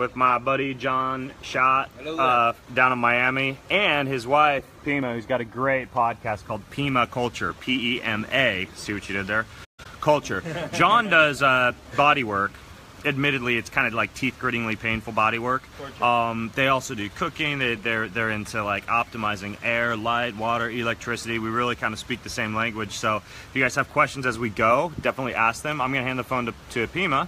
with my buddy John Schott Hello down in Miami, and his wife Pima, who's got a great podcast called Pima Culture, P-E-M-A. See what you did there? Culture. John does body work. Admittedly, it's kind of like teeth-grittingly painful body work. They also do cooking. They're into like optimizing air, light, water, electricity. We really kind of speak the same language. So if you guys have questions as we go, definitely ask them. I'm gonna hand the phone to Pima.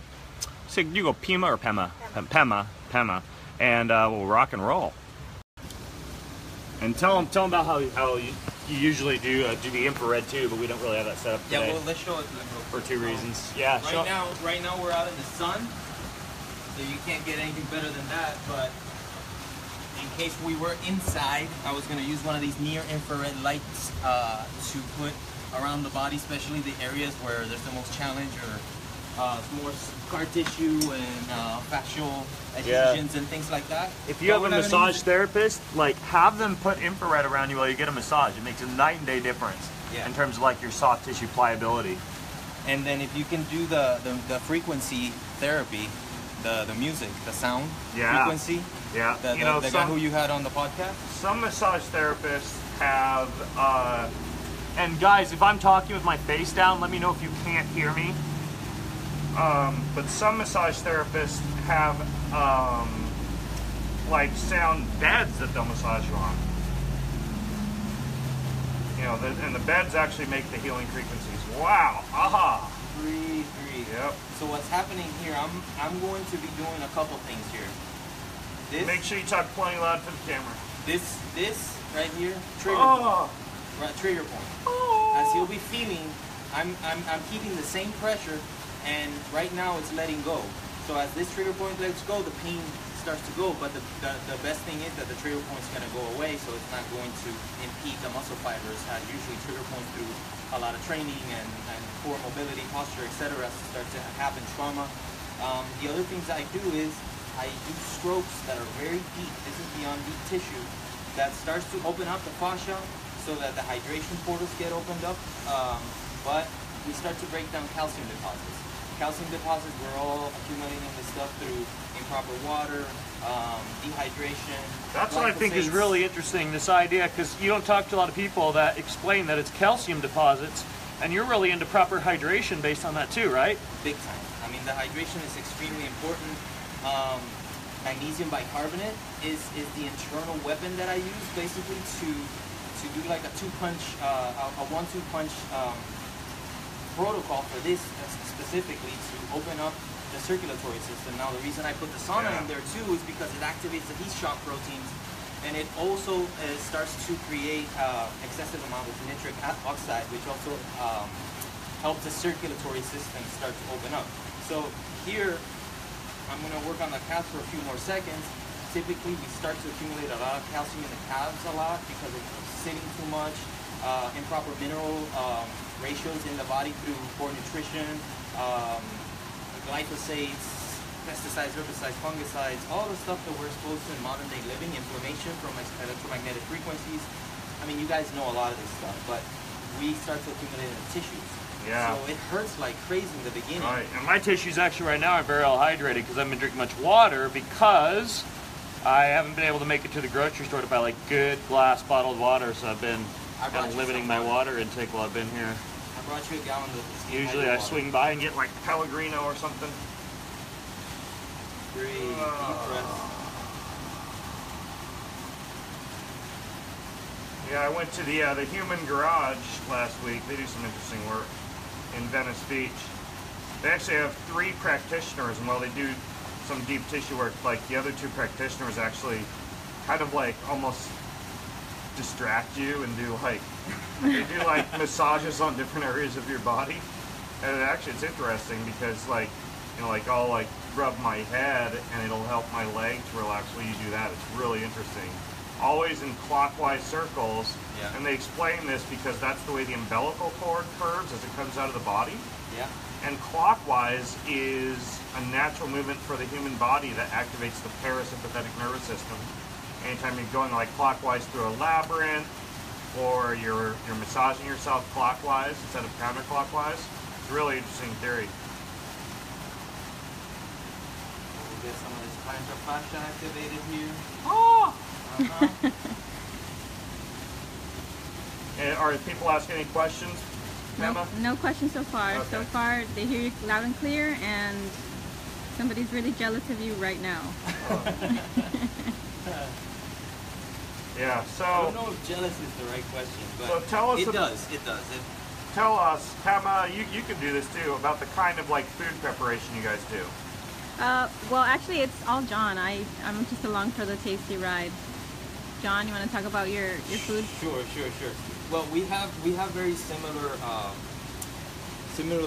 So you go Pima or Pema? Pema. And we'll rock and roll. And tell them about how you usually do the infrared too, but we don't really have that set up today. Yeah, well, let's show it for two reasons. Yeah. Right now we're out in the sun, so you can't get anything better than that. But in case we were inside, I was going to use one of these near infrared lights to put around the body, especially the areas where there's the most challenge or more scar tissue and fascial adhesions and things like that. If you have a massage therapist, like have them put infrared around you while you get a massage. It makes a night and day difference in terms of like your soft tissue pliability. And then if you can do the frequency therapy, the music, the sound frequency, the guy who you had on the podcast. Some massage therapists have, and guys, if I'm talking with my face down, let me know if you can't hear me. But some massage therapists have like sound beds that they'll massage you on. You know, and the beds actually make the healing frequencies. Wow! Aha! Breathe. Yep. So what's happening here? I'm going to be doing a couple things here. Make sure you talk plenty loud for the camera. This right here, trigger point. As you'll be feeling, I'm keeping the same pressure. And right now it's letting go. So as this trigger point lets go, the pain starts to go, but the best thing is that the trigger point is going to go away, so it's not going to impede the muscle fibers. Usually trigger points through a lot of training and poor mobility, posture, etc. start to happen trauma. The other things I do is I do strokes that are very deep. This is beyond deep tissue that starts to open up the fascia so that the hydration portals get opened up, but we start to break down calcium deposits. Calcium deposits, we're all accumulating this stuff through improper water, dehydration. That's what I think is really interesting, this idea, because you don't talk to a lot of people that explain that it's calcium deposits, and you're really into proper hydration based on that too, right? Big time. I mean, the hydration is extremely important. Magnesium bicarbonate is the internal weapon that I use basically to do like a one-two punch protocol for this specifically to open up the circulatory system. Now the reason I put the sauna in there too is because it activates the heat shock proteins, and it also starts to create excessive amount of nitric oxide, which also helps the circulatory system start to open up. So here I'm going to work on the calves for a few more seconds. Typically we start to accumulate a lot of calcium in the calves because of sitting too much, improper mineral ratios in the body through poor nutrition, glyphosates, pesticides, herbicides, fungicides, all the stuff that we're exposed to in modern day living, inflammation from electromagnetic frequencies. I mean, you guys know a lot of this stuff, but we start to accumulate in the tissues. Yeah. So it hurts like crazy in the beginning. Right. And my tissues actually right now are very well hydrated because I've been drinking much water because I haven't been able to make it to the grocery store to buy like good glass bottled water, so I've been kind of limiting my water intake while I've been here. I brought you a gallon of usually I swing by and get like Pellegrino or something. Breathe, deep breath. Yeah, I went to the Human Garage last week. They do some interesting work in Venice Beach. They actually have 3 practitioners, and while they do some deep tissue work, like the other 2 practitioners actually kind of like almost distract you and do like they do like massages on different areas of your body. And actually it's interesting because like, you know, like I'll like rub my head and it'll help my legs relax when you do that. It's really interesting. Always in clockwise circles. Yeah. And they explain this because that's the way the umbilical cord curves as it comes out of the body. Yeah. And clockwise is a natural movement for the human body that activates the parasympathetic nervous system. Anytime you're going like clockwise through a labyrinth, or you're massaging yourself clockwise instead of counterclockwise, it's a really interesting theory. We'll get some of this plantar fascia activated here. Oh! Uh-huh. And are people asking any questions, Emma? No questions so far. Okay. So far, they hear you loud and clear, and somebody's really jealous of you right now. Yeah, I so don't know if jealous is the right question, but So tell us it about- does. It does. tell us, Emma, you can do this too, about the kind of like food preparation you guys do. Well, actually, it's all John. I'm just along for the tasty ride. John, you want to talk about your food? Sure. Well, we have very similar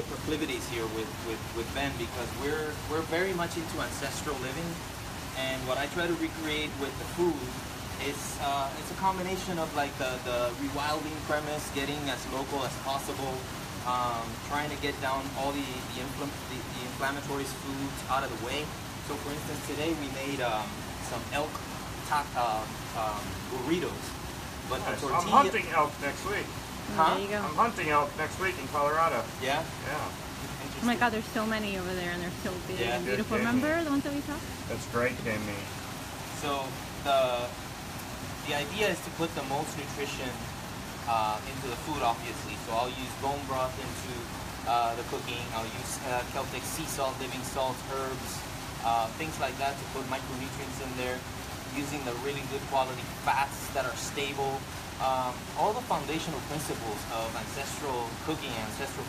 proclivities here with Ben, because we're very much into ancestral living, and what I try to recreate with the food is it's a combination of like the rewilding premise, getting as local as possible, trying to get down all the inflammatory foods out of the way. So, for instance, today we made some elk burritos. But the Nice. tortilla... I'm hunting elk next week. Oh, there you go. I'm hunting elk next week in Colorado. Yeah? Yeah. Oh my God, there's so many over there, and they're so big Yeah, and good beautiful. gaming. Remember the ones that we saw? That's great, Tammy. So the idea is to put the most nutrition into the food, obviously. So I'll use bone broth into the cooking. I'll use Celtic sea salt, living salts, herbs, things like that to put micronutrients in there. Using the really good quality fats that are stable. All the foundational principles of ancestral cooking, ancestral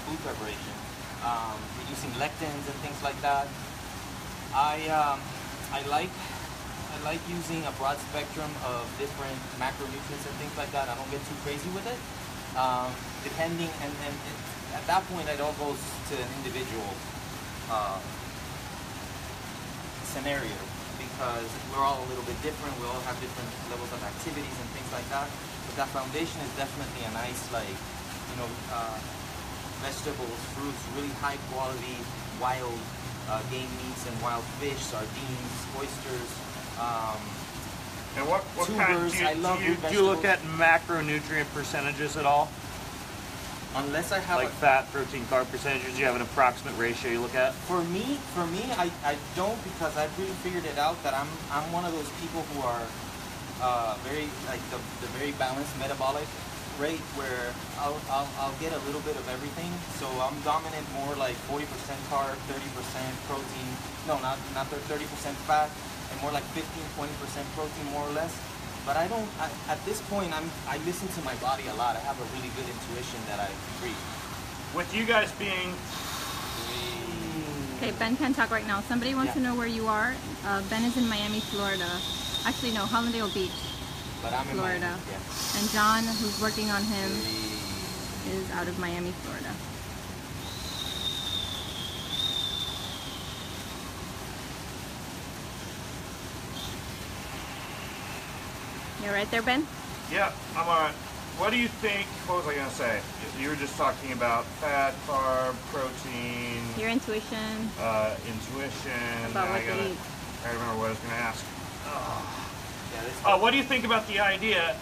food preparation. Reducing lectins and things like that. I like using a broad spectrum of different macronutrients and things like that. I don't get too crazy with it. Depending, and at that point it all goes to an individual scenario, because we're all a little bit different. We all have different levels of activities and things like that. But that foundation is definitely a nice, like, vegetables, fruits, really high quality wild game meats and wild fish, sardines, oysters. And what kind Tubers. I love root do you look at vegetables. macronutrient percentages at all? Unless I have Like fat, protein, carb percentages? Do you have an approximate ratio you look at? For me, I don't, because I've really figured it out that I'm one of those people who are very, like, the very balanced metabolic rate, where I'll get a little bit of everything. So I'm dominant more like 40% carb, 30% protein. No, not 30% fat, and more like 15-20% protein, more or less. But I don't. At this point, I listen to my body a lot. I have a really good intuition that I read. With you guys being... Okay, Ben can talk right now. Somebody wants Yeah. to know where you are. Ben is in Miami, Florida. Actually, no, Hallandale Beach, But I'm in Florida. Miami, yeah. And John, who's working on him, is out of Miami, Florida. You're right there, Ben? Yeah, I'm all right. What do you think, what was I going to say? You were just talking about fat, carb, protein, Your intuition. intuition. About what I to eat. remember what I was going to ask. Yeah, this What do you think about the idea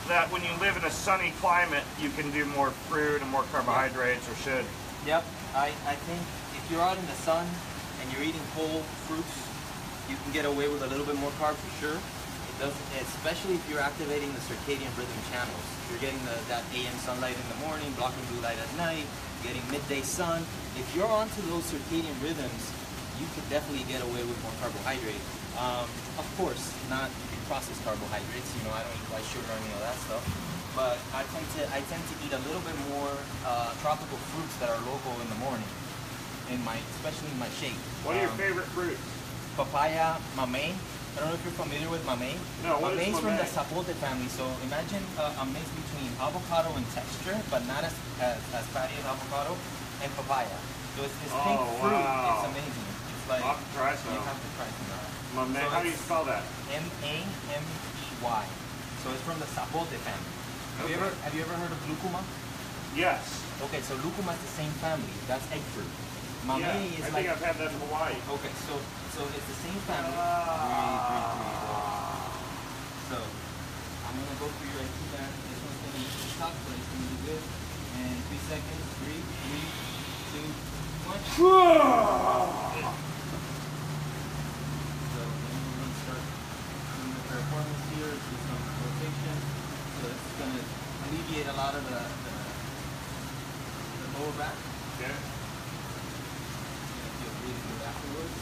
that when you live in a sunny climate, you can do more fruit and more carbohydrates, or should? Yep, I think if you're out in the sun and you're eating whole fruits, you can get away with a little bit more carb for sure. It does, especially if you're activating the circadian rhythm channels. You're getting that AM sunlight in the morning, blocking blue light at night, getting midday sun. If you're onto those circadian rhythms, you could definitely get away with more carbohydrate. Of course, not processed carbohydrates. I don't eat white sugar or any of that stuff. But I tend to eat a little bit more tropical fruits that are local in the morning, especially in my shake. What are your favorite fruits? Papaya, mamey. I don't know if you're familiar with mamey. No, what is Mamey is from the mamey? sapote family. So imagine a mix between avocado in texture, but not as fatty as avocado, and papaya. So it's this pink fruit. wow. It's amazing. It's like I'll have to try some. you have to try some. Mamey, So how do you it's spell that? M-A-M-E-Y. So it's from the sapote family. Okay. Have you ever heard of lucuma? Yes. Okay, so lucuma is the same family. That's egg fruit. Mamey Yeah, is I like... think I've had that in Hawaii. Okay, so it's the same family. So I'm gonna go through your IQ band. This one's gonna be the top, but it's gonna be good. And 3 seconds. 3, 2, 1. it's going to alleviate a lot of the lower back. Okay. Feel really good afterwards.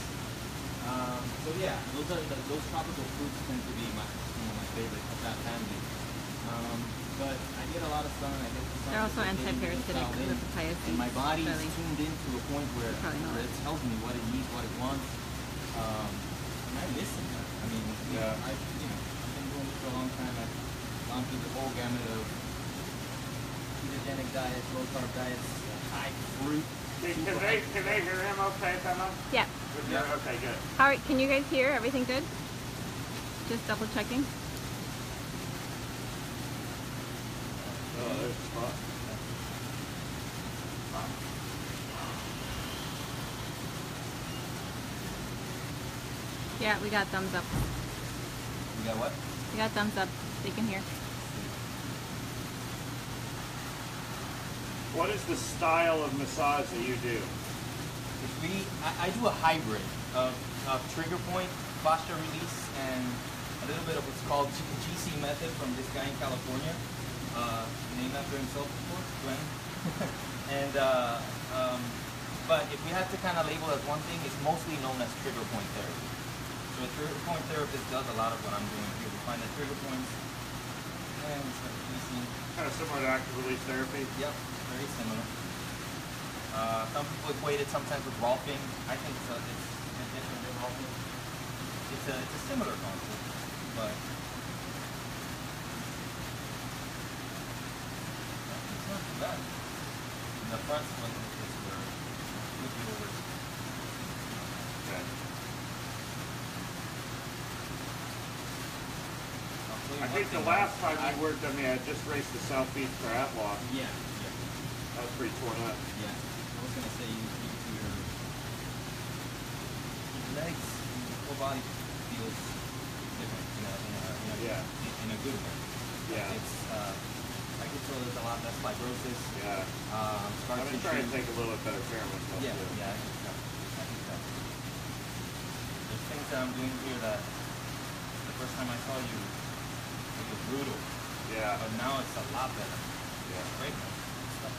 So yeah, those tropical fruits tend to be my favorite of that family. But I get a lot of sun. I get the sun. They're also anti-parasitic because of papaya seeds. And my body is really. tuned into a point where it tells me what it needs, what it wants. And I listen. I mean, I've been doing this for a long time. I've gone through the whole gamut of ketogenic diets, low carb diets, high fruit. Can they hear him okay, Emma? Yeah. Okay, good. All right, can you guys hear? Everything good? Just double checking. Oh, there's a spot. Yeah, we got thumbs up. You got what? We got thumbs up. They can hear. What is the style of massage that you do? I do a hybrid of trigger point, posture release, and a little bit of what's called GC method from this guy in California, named after himself, of course, Glenn. And but if we had to kind of label as one thing, it's mostly known as trigger point therapy. So a trigger point therapist does a lot of what I'm doing here. We find the trigger points and we start releasing. Kind of similar to active release therapy? Yep, very similar. Some people equate it sometimes with rolfing. I think it's different than rolfing. It's a similar concept, but it's not too bad. And the front one is where it would be over. Okay. I think the last time you worked on me, I just raced the South Beach Triathlon. Yeah. That was pretty torn up. Yeah. I was gonna say your legs, your whole body feels different in a good way. Yeah. It's I can tell there's a lot less fibrosis. Yeah. Scar I'm tissue. trying to take a little bit better care of myself. Yeah, too. yeah, I think so. There's things that I'm doing here that the first time I saw you, it was brutal. Yeah. But now it's a lot better. Yeah. It's great. Stuff.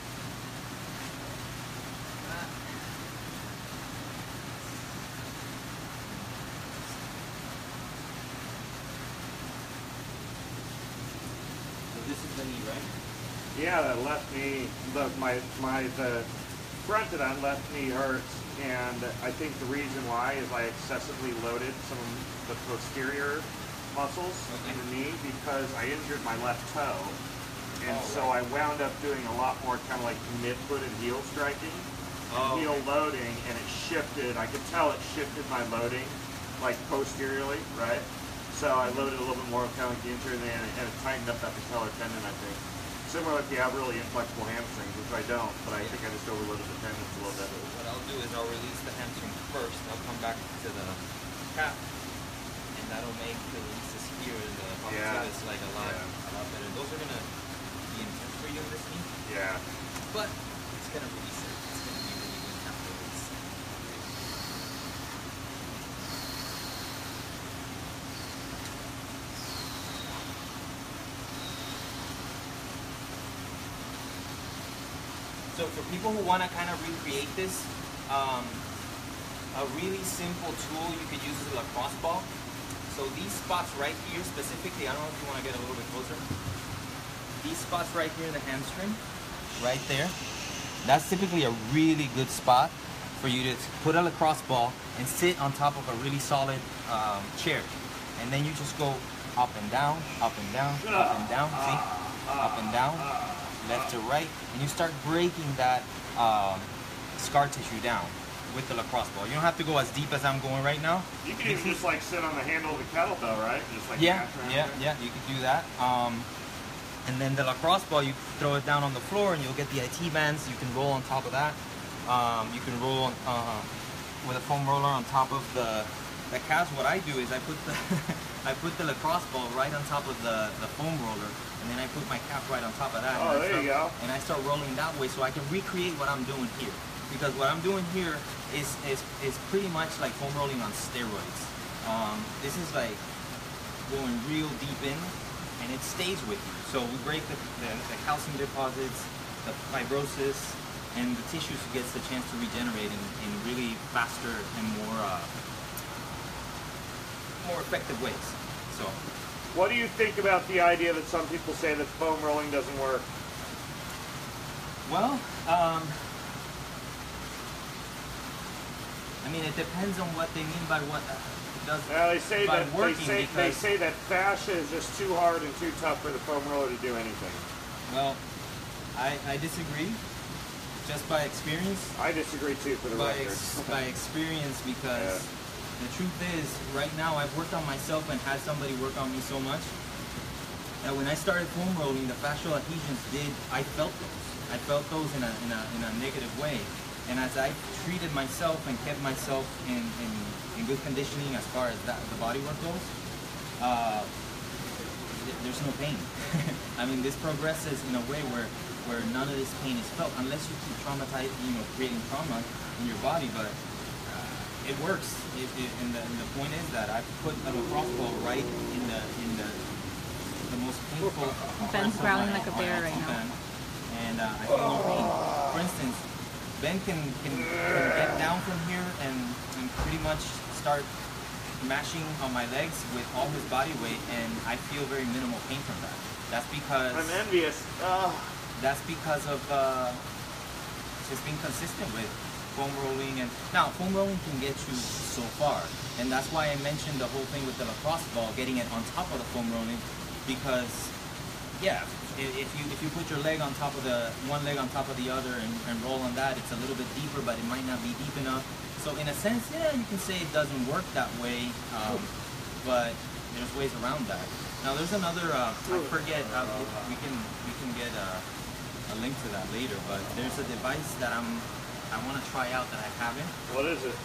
So this is the knee, right? Yeah, that left knee, the front of that left knee hurts, and I think the reason why is I excessively loaded some of the posterior muscles in the knee because I injured my left toe, and so I wound up doing a lot more kind of like mid-foot and heel striking, heel loading, and it shifted. I could tell it shifted my loading, like posteriorly, right? So I loaded a little bit more kind of like the interior, and it tightened up that patellar tendon, I think. Similar if you have really inflexible hamstrings, which I don't, but I think I just overloaded the tendons a little bit. What I'll do is I'll release the hamstring first. I'll come back to the calf, and that'll make the releases here in the palmatis like a lot better. Those are gonna be intense for you in this knee. Yeah. But it's gonna release it. It's gonna be really good afterwards. So for people who want to kind of recreate this, a really simple tool you could use is a lacrosse ball. So these spots right here specifically, I don't know if you want to get a little bit closer. These spots right here in the hamstring, right there, that's typically a really good spot for you to put a lacrosse ball and sit on top of a really solid chair. And then you just go up and down, up and down, up and down, see? Up and down, left to right, and you start breaking that scar tissue down with the lacrosse ball. You don't have to go as deep as I'm going right now. You can even just like sit on the handle of the kettlebell, right? Just like yeah, you can do that. And then the lacrosse ball, you throw it down on the floor and you'll get the IT bands. You can roll on top of that. You can roll with a foam roller on top of the calves. What I do is I put the I put the lacrosse ball right on top of the foam roller, and then I put my calf right on top of that. Oh, there you go. And I start rolling that way so I can recreate what I'm doing here. Because what I'm doing here is pretty much like foam rolling on steroids. This is like going real deep in, and it stays with you. So we break the calcium deposits, the fibrosis, and the tissues gets the chance to regenerate in really faster and more effective ways. So, what do you think about the idea that some people say that foam rolling doesn't work? well, I mean, it depends on what they mean by what it does. Well, they say by that working they say that fascia is just too hard and too tough for the foam roller to do anything. Well, I disagree. Just by experience. I disagree too, for the record. By experience, because the truth is, right now I've worked on myself and had somebody work on me so much that when I started foam rolling, the fascial adhesions I felt those. I felt those in a negative way. And as I treated myself and kept myself in good conditioning as far as the body work goes, there's no pain. I mean, this progresses in a way where none of this pain is felt, unless you keep creating trauma in your body. But it works. And the point is that I put a lacrosse ball right in the most painful. Ben's growling like a bear right now. And I feel no pain. For instance, Ben can get down from here and pretty much start mashing on my legs with all his body weight, and I feel very minimal pain from that. That's because I'm envious. That's because of just being consistent with foam rolling. And now foam rolling can get you so far, and that's why I mentioned the whole thing with the lacrosse ball, getting it on top of the foam rolling, because if you put your leg on top of one leg on top of the other and roll on that, it's a little bit deeper, but it might not be deep enough. So in a sense, you can say it doesn't work that way, but there's ways around that. Now there's another, I forget, we can get a link to that later, but there's a device that I want to try out that I haven't. What is it?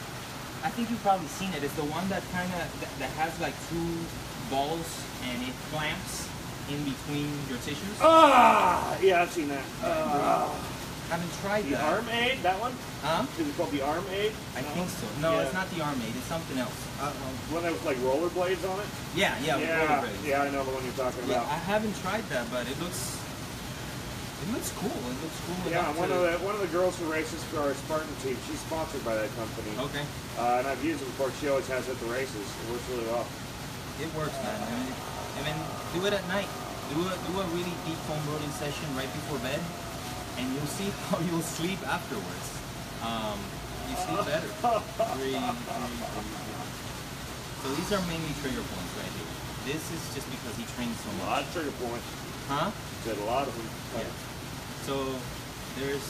I think you've probably seen it. It's the one that that has like two balls and it clamps in between your tissues. Yeah, I've seen that. Haven't tried the that. Arm Aid, that one? Huh? Is it called the Arm Aid? I think so. No, it's not the Arm Aid. It's something else. One that was like rollerblades on it? Yeah, with rollerblades. Yeah, I know the one you're talking about. I haven't tried that, but it looks cool. It looks cool. Yeah, one of the girls who races for our Spartan team, she's sponsored by that company. Okay. And I've used it before. She always has it at the races. It works really well. It works, man. I mean, do it at night. Do a really deep foam rolling session right before bed, and you'll see how you'll sleep afterwards. You sleep better. Really, really, really good. So these are mainly trigger points right here. This is just because he trains so much. A lot of trigger points. Huh? Said a lot of them. Yeah. So there's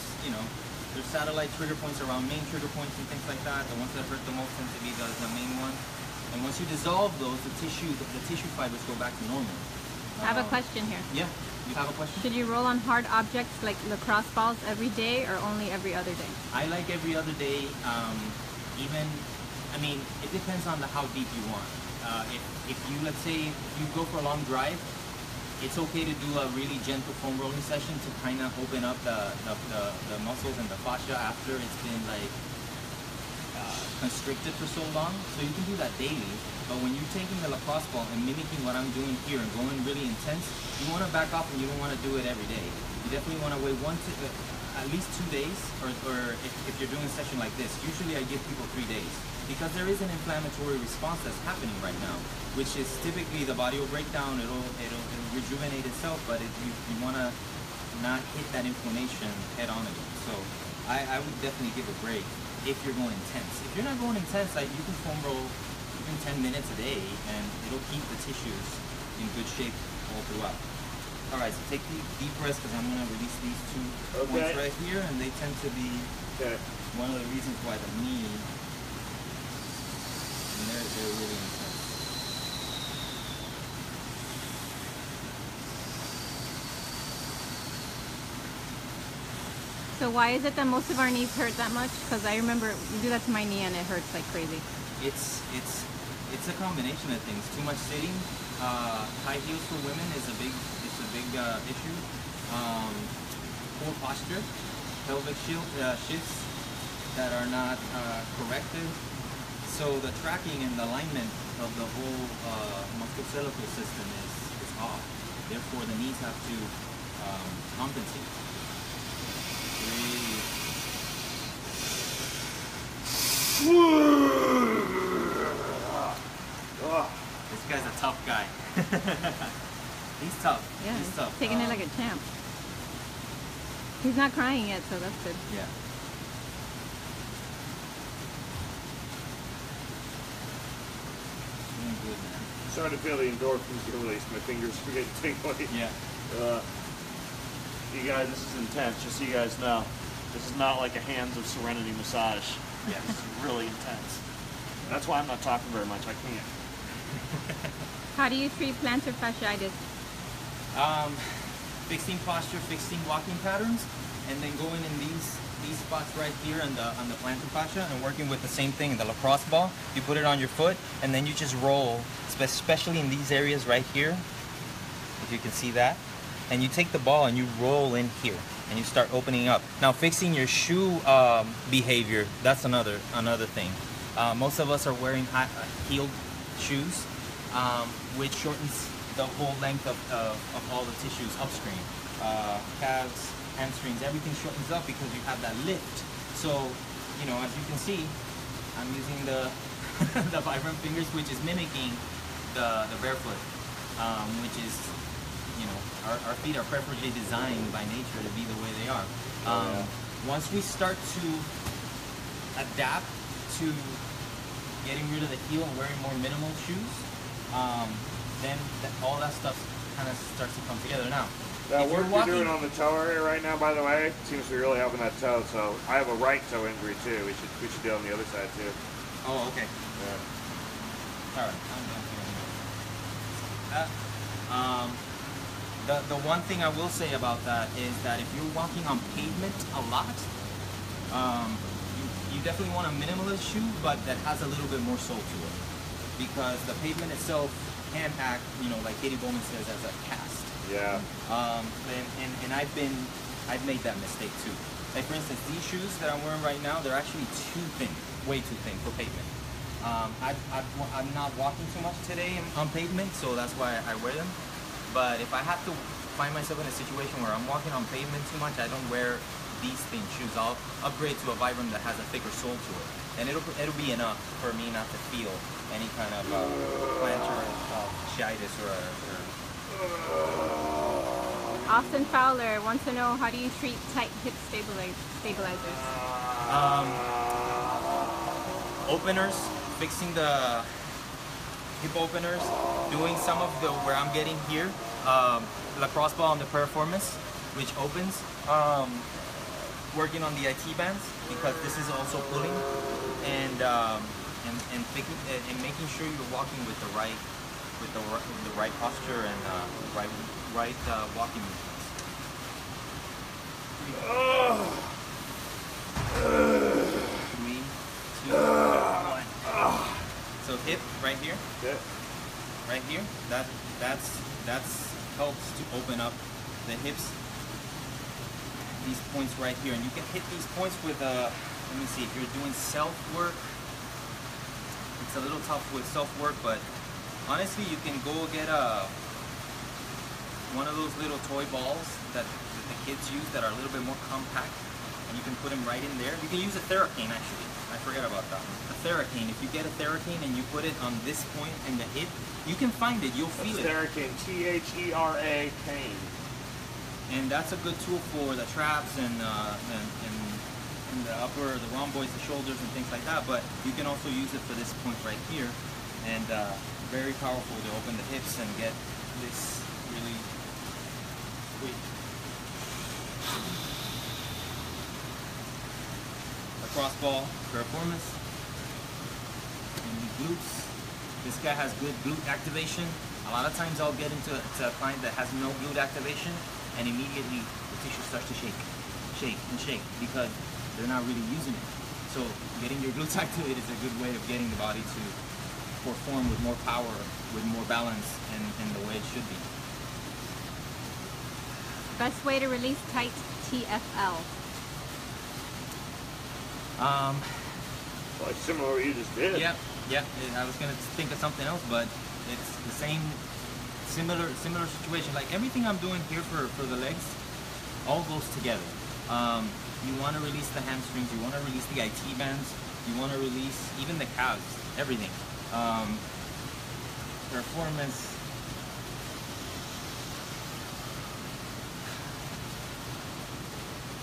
satellite trigger points around main trigger points and things like that. The ones that hurt the most tend to be the main one. And once you dissolve those, the tissue fibers go back to normal. I have a question here. Yeah, you have a question? Should you roll on hard objects like lacrosse balls every day or only every other day? I like every other day. It depends on how deep you want. If let's say, you go for a long drive, it's okay to do a really gentle foam rolling session to kind of open up the muscles and the fascia after it's been constricted for so long. So you can do that daily. But when you're taking the lacrosse ball and mimicking what I'm doing here and going really intense, you want to back off and you don't want to do it every day. You definitely want to wait at least 2 days, or if you're doing a session like this, usually I give people 3 days. Because there is an inflammatory response that's happening right now, which is typically the body will break down, it'll rejuvenate itself, but you want to not hit that inflammation head on again. So I would definitely give a break if you're going intense. If you're not going intense, you can foam roll even 10 minutes a day, and it'll keep the tissues in good shape all throughout. All right, so take deep breaths, because I'm going to release these 2 points right here, and they tend to be one of the reasons why the knee, and they're really intense. So why is it that most of our knees hurt that much? Because I remember you do that to my knee and it hurts like crazy. It's a combination of things. Too much sitting. High heels for women is a big issue. Poor posture, pelvic shifts that are not corrected. So the tracking and the alignment of the whole musculoskeletal system is off. Therefore, the knees have to compensate. This guy's a tough guy. He's tough. Yeah, he's tough. taking it like a champ. He's not crying yet, so that's good. Yeah. Doing good, man. Starting to feel the endorphins get released. My fingers are getting tingly. Yeah. You guys, this is intense, just so you guys know. This is not like a Hands of Serenity massage. Yeah. This is really intense. That's why I'm not talking very much. I can't. How do you treat plantar fasciitis? Fixing posture, fixing walking patterns, and then going in these spots right here on the plantar fascia and working with the same thing, the lacrosse ball. You put it on your foot, and then you just roll, especially in these areas right here, if you can see that. And you take the ball and you roll in here, and you start opening up. Now, fixing your shoe behavior, that's another thing. Most of us are wearing heeled shoes, which shortens the whole length of all the tissues upstream. Calves, hamstrings, everything shortens up because you have that lift. So, you know, as you can see, I'm using the the vibrant fingers, which is mimicking the barefoot, which is, you know, our feet are preferably designed by nature to be the way they are. Once we start to adapt to getting rid of the heel and wearing more minimal shoes, then all that stuff kind of starts to come together. Now, That work you're doing on the toe area right now, by the way, seems to be really helping that toe. So I have a right toe injury too. We should do it on the other side too. Oh, okay. Yeah. All right. I'm done here. The one thing I will say about that is that if you're walking on pavement a lot, you definitely want a minimalist shoe, but that has a little bit more sole to it, because the pavement itself can act, you know, like Katie Bowman says, as a cast. Yeah. And I've made that mistake too. Like, for instance, these shoes that I'm wearing right now, they're actually too thin, way too thin for pavement. I'm not walking too much today on pavement, so that's why I wear them. But if I have to find myself in a situation where I'm walking on pavement too much, I don't wear these thin shoes. I'll upgrade to a Vibram that has a thicker sole to it, and it'll be enough for me not to feel any kind of plantar fasciitis or Austin Fowler wants to know, how do you treat tight hip stabilizers? Openers, fixing the hip openers, doing some of the where I'm getting here, lacrosse ball on the piriformis, which opens. Working on the IT bands, because this is also pulling, and making sure you're walking with the right posture and right walking movements. 3, 2, 1. So hip right here. Yeah. Right here. That's helps to open up the hips. These points right here, and you can hit these points with let me see, if you're doing self-work, it's a little tough with self-work, but honestly you can go get one of those little toy balls that the kids use that are a little bit more compact, and you can put them right in there. You can use a Theracane, actually. I forgot about that one. A Theracane. If you get a Theracane and you put it on this point in the hip, you can find it, you'll feel it. Theracane, T-H-E-R-A, cane. And that's a good tool for the traps and the upper, the rhomboids, the shoulders, and things like that. But you can also use it for this point right here, and very powerful to open the hips and get this really quick. Lacrosse ball, piriformis, and the glutes. This guy has good glute activation. A lot of times I'll get into a client that has no glute activation, and immediately the tissue starts to shake, because they're not really using it. So getting your glutes activated is a good way of getting the body to perform with more power, with more balance, in the way it should be. Best way to release tight TFL? Like similar to what you just did. Yep. I was gonna think of something else, but it's the similar situation. Like everything I'm doing here for the legs, all goes together. You want to release the hamstrings, you want to release the IT bands, you want to release even the calves, everything. Performance.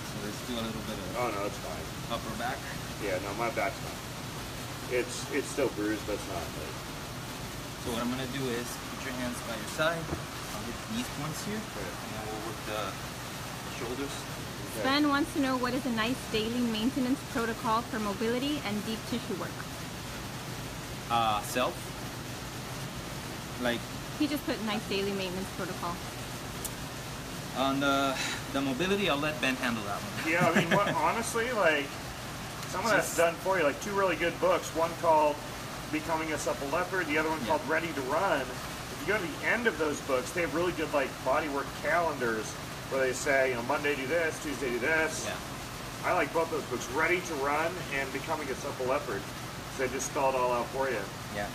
So let's do a little bit of Oh no, it's fine. upper back. Yeah, no, my back's fine. It's still bruised, but it's not. Like... So what I'm gonna do is put your hands by your side. I'll hit these points here, and then we'll work the shoulders. Sven wants to know what is a nice daily maintenance protocol for mobility and deep tissue work. Self. Like He just put nice daily maintenance protocol. on the mobility, I'll let Ben handle that one. Yeah, I mean, honestly, like, someone that's done for you, like 2 really good books, one called Becoming a Supple Leopard, the other one called Ready to Run. If you go to the end of those books, they have really good, like, bodywork calendars where they say, you know, Monday do this, Tuesday do this. Yeah. I like both those books, Ready to Run and Becoming a Supple Leopard. So they just spell it all out for you. Yeah.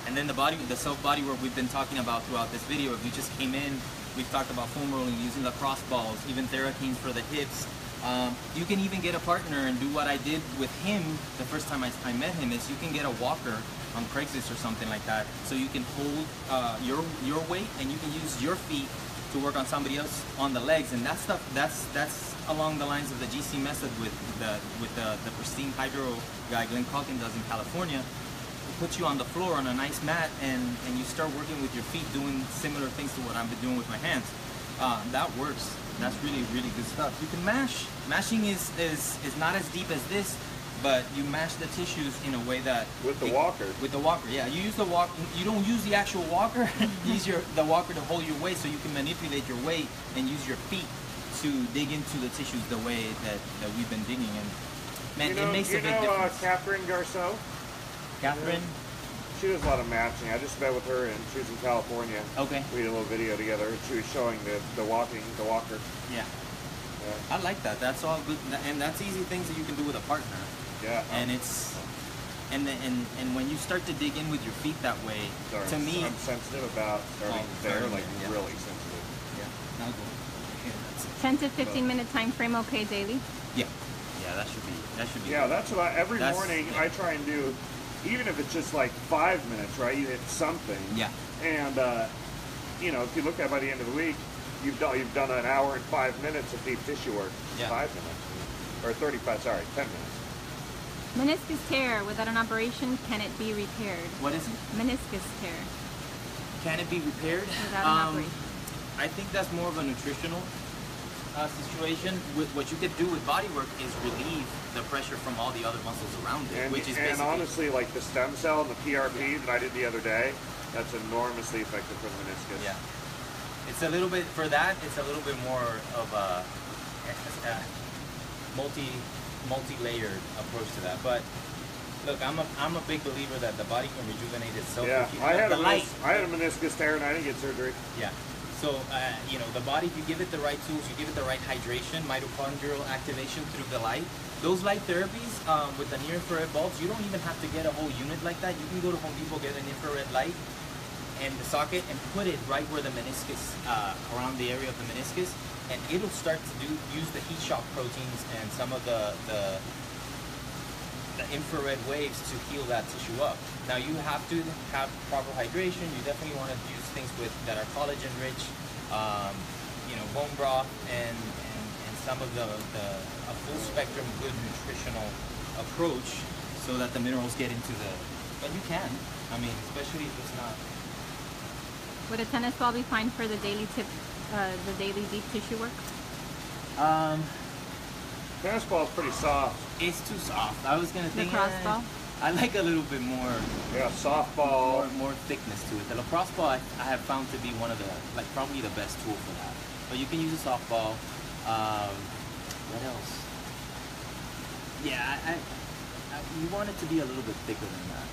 And then the self body work we've been talking about throughout this video. If you just came in, we've talked about foam rolling, using the cross balls, even Therakeens for the hips. You can even get a partner and do what I did with him the first time I met him. Is you can get a walker on Craigslist or something like that, so you can hold your weight and you can use your feet to work on somebody else on the legs, and that stuff that's along the lines of the GC method with the pristine hydro guy Glenn Calkin does in California. It puts you on the floor on a nice mat and you start working with your feet, doing similar things to what I've been doing with my hands. That works. That's really, really good stuff. You can mash. Mashing is not as deep as this, but you mash the tissues in a way that... With the walker. With the walker, yeah. You use the walker. You don't use the actual walker. You use the walker to hold your weight, so you can manipulate your weight and use your feet to dig into the tissues the way that we've been digging. And man, it makes a big difference. Catherine Garceau? Catherine? She does a lot of matching. I just met with her, and she was in California. Okay. We did a little video together, and she was showing the walker. Yeah. I like that. That's all good, and that's easy things that you can do with a partner. Yeah. And it's and when you start to dig in with your feet that way, to me, I'm sensitive about starting really sensitive. Yeah. Now go. Okay, that's it. 10 to 15 minute time frame, okay, daily? Yeah. Yeah, that should be. Yeah, that's what every morning yeah. I try and do. Even if it's just like 5 minutes, right? You hit something. Yeah. And you know, if you look at it by the end of the week, you've done an hour and 5 minutes of deep tissue work. Yeah. 5 minutes, or 10 minutes. Meniscus tear without an operation, can it be repaired? What is it? Meniscus tear Can it be repaired? without an operation. I think that's more of a nutritional situation. What you could do with bodywork is relieve the pressure from all the other muscles around it, And, which is and basically, honestly, like the stem cell and the PRP that I did the other day, that's enormously effective for the meniscus. yeah. It's a little bit for that. It's a little bit more of a multi-layered approach to that. But look, I'm a big believer that the body can rejuvenate itself. Yeah, If you I have had a meniscus tear and I didn't get surgery. Yeah. So, you know, the body, if you give it the right tools, you give it the right hydration, mitochondrial activation through the light. Those light therapies with the near-infrared bulbs, you don't even have to get a whole unit like that. You can go to Home Depot, get an infrared light and the socket and put it right where the meniscus, around the area of the meniscus, and it'll start to use the heat shock proteins and some of the infrared waves to heal that tissue up. Now you have to have proper hydration. You definitely want to use things that are collagen rich, you know, bone broth and some of a full spectrum good nutritional approach so that the minerals get into but you can. I mean, especially if it's not. Would a tennis ball be fine for the daily deep tissue work? Tennis ball is pretty soft. It's too soft. I was gonna think. Lacrosse ball? I like a little bit more. Yeah, softball. More thickness to it. The lacrosse ball I have found to be one of the probably the best tool for that. But you can use a softball. What else? Yeah, you want it to be a little bit thicker than that.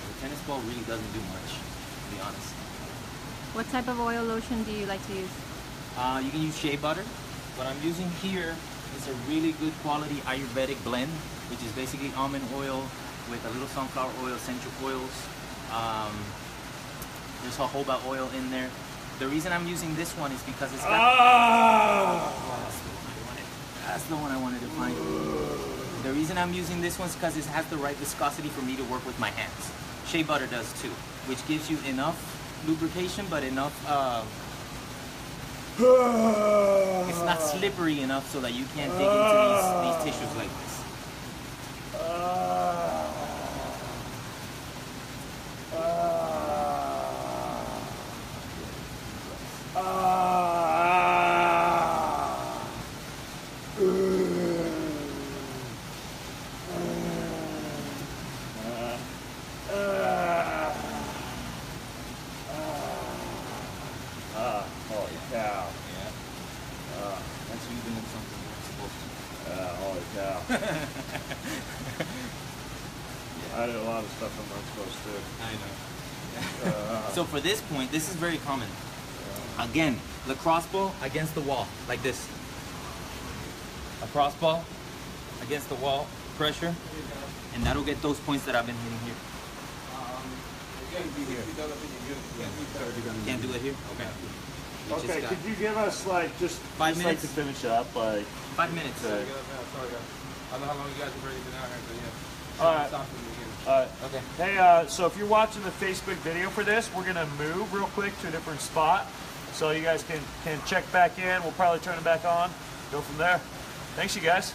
The tennis ball really doesn't do much, to be honest. What type of oil lotion do you like to use? You can use shea butter. What I'm using here is a really good quality Ayurvedic blend, which is basically almond oil with a little sunflower oil, essential oils. There's jojoba oil in there. The reason I'm using this one is because it's got... That's the one I wanted to find. The reason I'm using this one is because it has the right viscosity for me to work with my hands. Shea butter does too, which gives you enough lubrication, but enough... it's not slippery enough so that you can't dig into these tissues like this. Holy cow. Yeah. That's you doing something you're supposed to. Holy cow. I did a lot of stuff I'm not supposed to. I know. So for this point, this is very common. Again, the crossbow against the wall, like this. A crossbow against the wall, pressure, and that'll get those points that I've been hitting here. Can't do it here? Okay. Okay, could you give us like just 5 minutes to finish up, like 5 minutes? Okay. I don't know how long you guys have already been out here, but yeah. All right. Stop in the beginning. All right. Okay. Hey, so if you're watching the Facebook video for this, we're gonna move real quick to a different spot, so you guys can check back in. We'll probably turn it back on, go from there. Thanks, you guys.